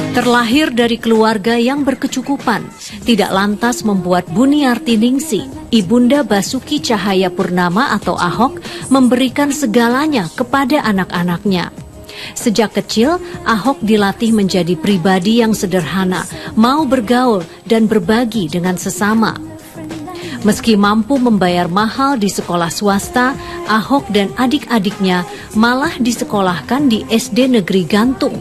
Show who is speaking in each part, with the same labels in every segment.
Speaker 1: Terlahir dari keluarga yang berkecukupan, tidak lantas membuat Buniarti Ningsih, ibunda Basuki Cahayapurnama atau Ahok, memberikan segalanya kepada anak-anaknya. Sejak kecil, Ahok dilatih menjadi pribadi yang sederhana, mau bergaul dan berbagi dengan sesama. Meski mampu membayar mahal di sekolah swasta, Ahok dan adik-adiknya malah disekolahkan di SD Negeri Gantung.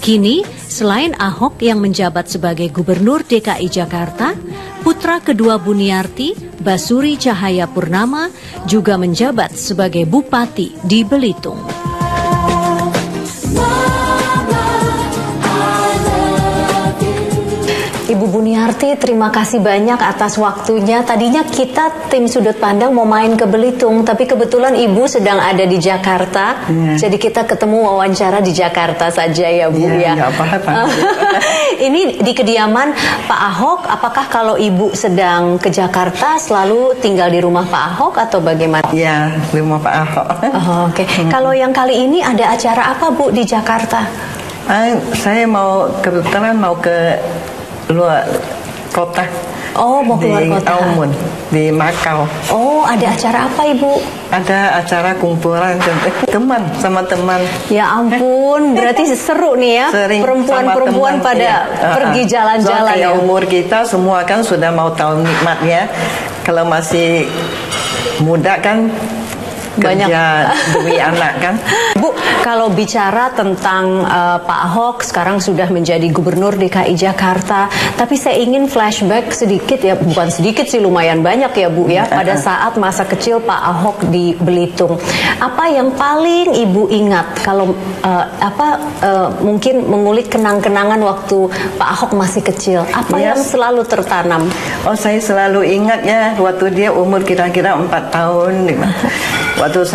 Speaker 1: Kini, selain Ahok yang menjabat sebagai Gubernur DKI Jakarta, putra kedua Buniarti, Basuri Cahayapurnama, juga menjabat sebagai Bupati di Belitung. Ibu Buniarti, terima kasih banyak atas waktunya. Tadinya kita tim Sudut Pandang mau main ke Belitung, tapi kebetulan Ibu sedang ada di Jakarta. Jadi kita ketemu wawancara di Jakarta saja ya Bu ya.
Speaker 2: Nggak apa-apa.
Speaker 1: Ini di kediaman Pak Ahok. Apakah kalau Ibu sedang ke Jakarta selalu tinggal di rumah Pak Ahok atau bagaimana?
Speaker 2: Ya, di rumah Pak Ahok.
Speaker 1: Oke. Kalau yang kali ini ada acara apa Bu di Jakarta?
Speaker 2: Saya kebetulan mau ke luar kota.
Speaker 1: Oh, mau keluar kota.
Speaker 2: Di Aumun, di Makau.
Speaker 1: Oh, ada acara apa Ibu?
Speaker 2: Ada acara kumpulan teman sama teman.
Speaker 1: Ya ampun, berarti seru nih ya. Perempuan-perempuan pada pergi jalan-jalan ya.
Speaker 2: Umur kita semua kan sudah mau tahu nikmatnya. Kalau masih muda kan
Speaker 1: banyak
Speaker 2: kerja demi anak kan.
Speaker 1: Bu, kalau bicara tentang Pak Ahok sekarang sudah menjadi Gubernur DKI Jakarta, tapi saya ingin flashback sedikit ya, bukan sedikit sih, lumayan banyak ya Bu ya, pada saat masa kecil Pak Ahok di Belitung. Apa yang paling Ibu ingat kalau mungkin mengulik kenang-kenangan waktu Pak Ahok masih kecil? Apa yang selalu tertanam?
Speaker 2: Oh, saya selalu ingat ya, waktu dia umur kira-kira 4 tahun. Waktu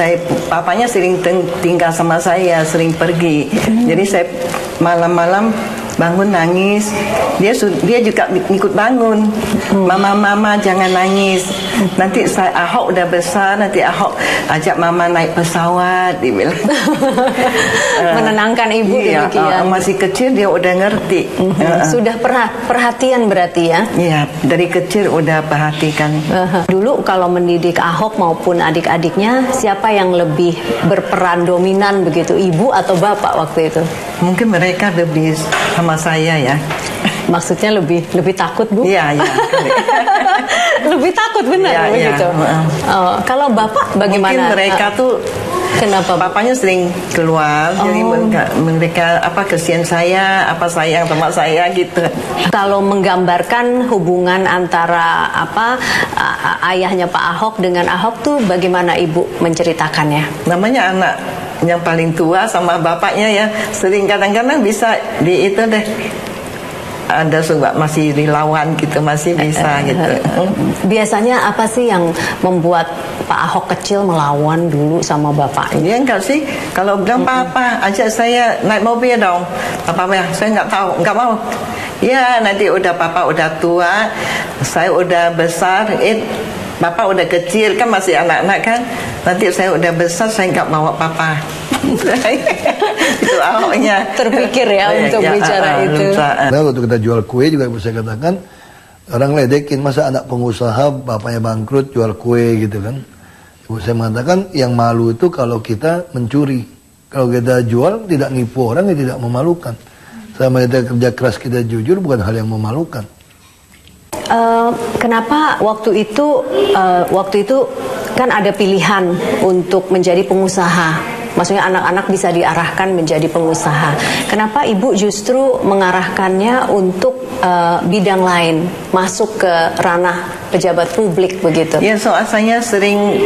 Speaker 2: papanya sering tinggal sama saya, sering pergi. Jadi saya malam-malam bangun nangis. Dia juga ikut bangun. Mama jangan nangis. Nanti Ahok udah besar, nanti Ahok ajak mama naik pesawat, dia bilang.
Speaker 1: Menenangkan Ibu demikian.
Speaker 2: Masih kecil dia udah ngerti.
Speaker 1: Sudah perhatian berarti ya?
Speaker 2: Iya, dari kecil udah perhatikan.
Speaker 1: Dulu kalau mendidik Ahok maupun adik-adiknya, siapa yang lebih berperan dominan begitu, Ibu atau Bapak waktu itu?
Speaker 2: Mungkin mereka lebih sama saya ya.
Speaker 1: Maksudnya lebih takut Bu?
Speaker 2: Iya.
Speaker 1: Lebih takut benar begitu. Kalau Bapak bagaimana?
Speaker 2: Mungkin mereka tuh
Speaker 1: kenapa?
Speaker 2: Papanya sering keluar, jadi mereka kesian saya, sayang sama saya gitu.
Speaker 1: Kalau menggambarkan hubungan antara ayahnya Pak Ahok dengan Ahok tuh bagaimana Ibu menceritakannya?
Speaker 2: Namanya anak yang paling tua sama bapaknya ya, sering kadang-kadang bisa di itu deh. Ada suka masih dilawan gitu, masih bisa gitu.
Speaker 1: Biasanya apa sih yang membuat Pak Ahok kecil melawan dulu sama bapaknya?
Speaker 2: Dia enggak sih, kalau bilang Papa ajak saya naik mobil dong, Papa saya nggak tahu, nggak mau. Ya nanti Papa udah tua, saya udah besar, Papa udah kecil kan, masih anak-anak kan. Nanti saya udah besar, saya nggak bawa Papa. Itu Ahoknya
Speaker 1: terpikir ya untuk bicara itu.
Speaker 3: Nah, waktu kita jual kue juga bisa katakan orang ledekin, masa anak pengusaha bapaknya bangkrut jual kue gitu kan. Ibu saya mengatakan yang malu itu kalau kita mencuri. Kalau kita jual tidak nipu orang, ya tidak memalukan. Sama kita kerja keras, kita jujur, bukan hal yang memalukan.
Speaker 1: Kenapa waktu itu kan ada pilihan untuk menjadi pengusaha? Maksudnya anak-anak bisa diarahkan menjadi pengusaha. Kenapa Ibu justru mengarahkannya untuk bidang lain, masuk ke ranah pejabat publik begitu? Ya,
Speaker 2: soal saya sering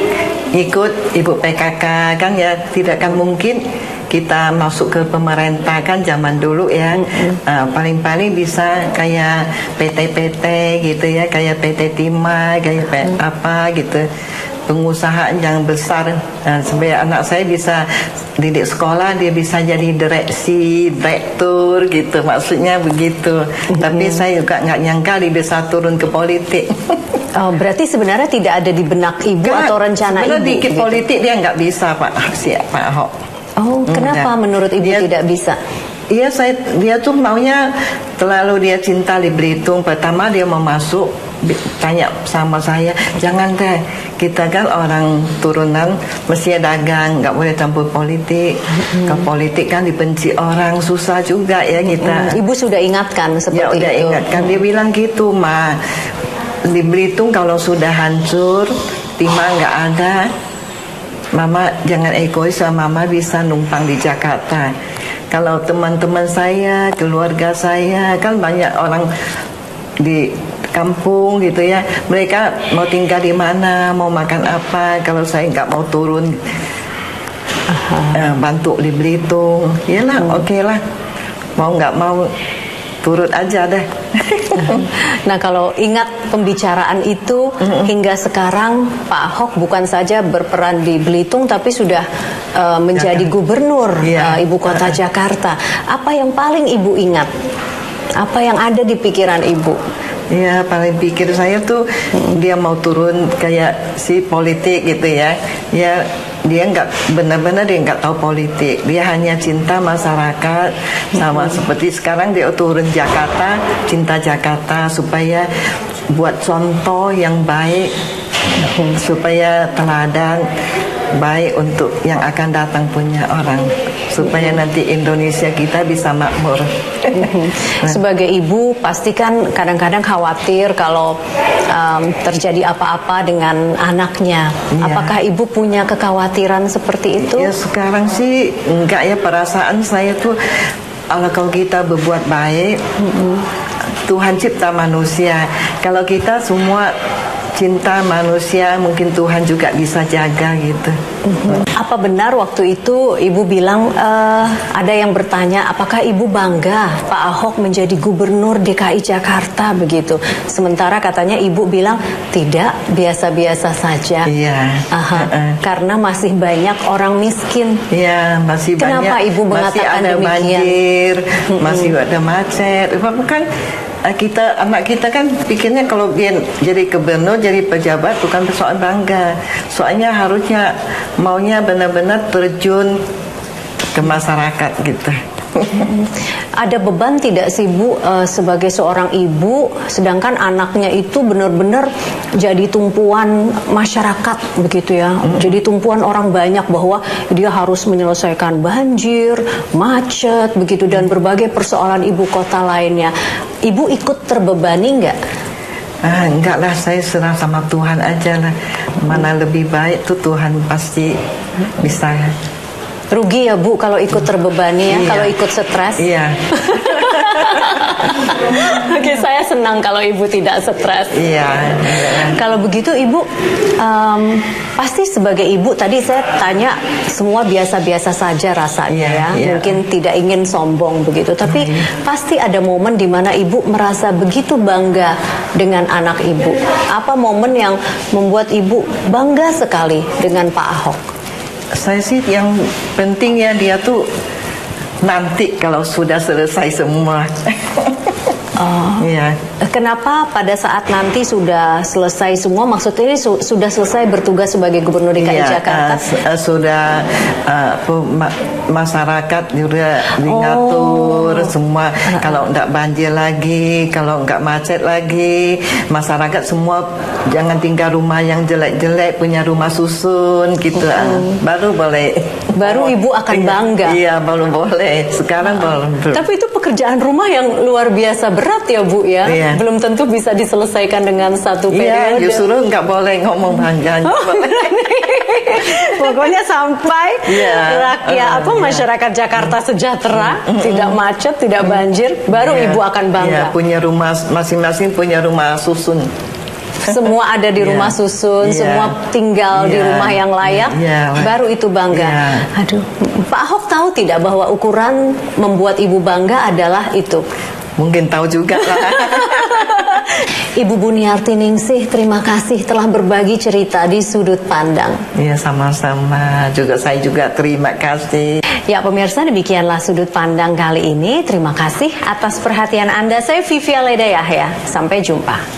Speaker 2: ikut Ibu PKK kan ya, tidak kan mungkin kita masuk ke pemerintah kan zaman dulu ya. Paling-paling bisa kayak PT-PT gitu ya, kayak PT Timah, kayak apa gitu, pengusaha yang besar. Supaya anak saya bisa didik sekolah, dia bisa jadi direktur gitu, maksudnya begitu. Tapi saya juga nggak nyangka dia bisa turun ke politik.
Speaker 1: Oh, berarti sebenarnya tidak ada di benak Ibu atau rencana Ibu?
Speaker 2: Dikit politik dia nggak bisa Pak Ahok.
Speaker 1: Oh, kenapa menurut Ibu tidak bisa?
Speaker 2: Iya, dia tuh maunya terlalu dia cinta di Belitung. Pertama dia mau masuk, tanya sama saya, jangan teh, kita kan orang turunan mesti dagang, nggak boleh campur politik. Ke politik kan dibenci orang, susah juga ya kita.
Speaker 1: Ibu sudah ingatkan seperti
Speaker 2: ya, udah
Speaker 1: itu.
Speaker 2: Ingatkan, dia bilang gitu, Ma. Di Belitung kalau sudah hancur, timah nggak ada, Mama jangan egois, Mama bisa numpang di Jakarta. Kalau teman-teman saya, keluarga saya, kan banyak orang di kampung gitu ya, mereka mau tinggal di mana, mau makan apa, kalau saya nggak mau turun bantu di Belitung, yalah oke lah, mau nggak mau turut aja deh.
Speaker 1: Nah, kalau ingat pembicaraan itu hingga sekarang Pak Ahok bukan saja berperan di Belitung tapi sudah menjadi gubernur ibu kota Jakarta. Apa yang paling ibu ingat? Apa yang ada di pikiran ibu?
Speaker 2: Ya, paling pikir saya tuh dia mau turun kayak si politik gitu ya. Ya, dia nggak benar-benar, dia nggak tahu politik. Dia hanya cinta masyarakat, sama seperti sekarang dia turun Jakarta, cinta Jakarta supaya buat contoh yang baik, supaya teladan baik untuk yang akan datang punya orang, supaya nanti Indonesia kita bisa makmur.
Speaker 1: Sebagai ibu pasti kan kadang-kadang khawatir kalau terjadi apa-apa dengan anaknya. Apakah ibu punya kekhawatiran seperti itu?
Speaker 2: Ya, sekarang sih enggak ya, perasaan saya tuh kalau kita berbuat baik, Tuhan cipta manusia. Kalau kita semua cinta manusia, mungkin Tuhan juga bisa jaga gitu.
Speaker 1: Apa benar waktu itu ibu bilang ada yang bertanya apakah ibu bangga Pak Ahok menjadi gubernur DKI Jakarta begitu? Sementara katanya ibu bilang tidak, biasa-biasa saja.
Speaker 2: Iya.
Speaker 1: Karena masih banyak orang miskin.
Speaker 2: Iya, masih
Speaker 1: Kenapa
Speaker 2: banyak.
Speaker 1: ibu mengatakan
Speaker 2: masih ada
Speaker 1: demikian?
Speaker 2: Banjir, masih ada macet. Kan anak kita kan pikirnya kalau dia jadi gubernur, jadi pejabat bukan persoalan bangga, soalnya harusnya maunya benar-benar terjun ke masyarakat gitu.
Speaker 1: Ada beban tidak sih Bu sebagai seorang ibu, sedangkan anaknya itu benar-benar jadi tumpuan masyarakat begitu ya, jadi tumpuan orang banyak bahwa dia harus menyelesaikan banjir, macet begitu dan berbagai persoalan ibu kota lainnya. Ibu ikut terbebani nggak?
Speaker 2: Enggak lah, saya serah sama Tuhan aja lah. Mana lebih baik tuh Tuhan pasti bisa.
Speaker 1: Rugi ya Bu kalau ikut terbebani ya, kalau ikut stres.
Speaker 2: Iya.
Speaker 1: Oke, saya senang kalau ibu tidak stres.
Speaker 2: Iya.
Speaker 1: Kalau begitu ibu, pasti sebagai ibu tadi saya tanya semua biasa-biasa saja rasanya ya. Mungkin tidak ingin sombong begitu, tapi pasti ada momen di mana ibu merasa begitu bangga dengan anak ibu. Apa momen yang membuat ibu bangga sekali dengan Pak Ahok?
Speaker 2: Saya sih yang penting ya dia tuh nanti kalau sudah selesai semua. Iya.
Speaker 1: Kenapa pada saat nanti sudah selesai semua, maksudnya ini sudah selesai bertugas sebagai gubernur DKI Jakarta?
Speaker 2: Sudah masyarakat juga diatur semua. Kalau enggak banjir lagi, kalau enggak macet lagi, masyarakat semua jangan tinggal rumah yang jelek-jelek, punya rumah susun gitu. Baru boleh.
Speaker 1: Baru ibu akan bangga.
Speaker 2: Iya, baru boleh. Sekarang belum.
Speaker 1: Tapi itu pekerjaan rumah yang luar biasa berat ya Bu ya. Belum tentu bisa diselesaikan dengan satu periode.
Speaker 2: Iya, justru nggak boleh ngomong bangga.
Speaker 1: Pokoknya sampai rakyat masyarakat Jakarta sejahtera, tidak macet, tidak banjir, baru ibu akan bangga.
Speaker 2: Punya rumah masing-masing, punya rumah susun.
Speaker 1: Semua ada di rumah susun, semua tinggal di rumah yang layak, baru itu bangga. Aduh, Pak Ahok tahu tidak bahwa ukuran membuat ibu bangga adalah itu?
Speaker 2: Mungkin tahu juga lah.
Speaker 1: Ibu Buniarti Ningsih, terima kasih telah berbagi cerita di Sudut Pandang.
Speaker 2: Iya, sama-sama. Saya juga terima kasih.
Speaker 1: Ya pemirsa, demikianlah Sudut Pandang kali ini. Terima kasih atas perhatian Anda. Saya Vivi Aledayah ya. Sampai jumpa.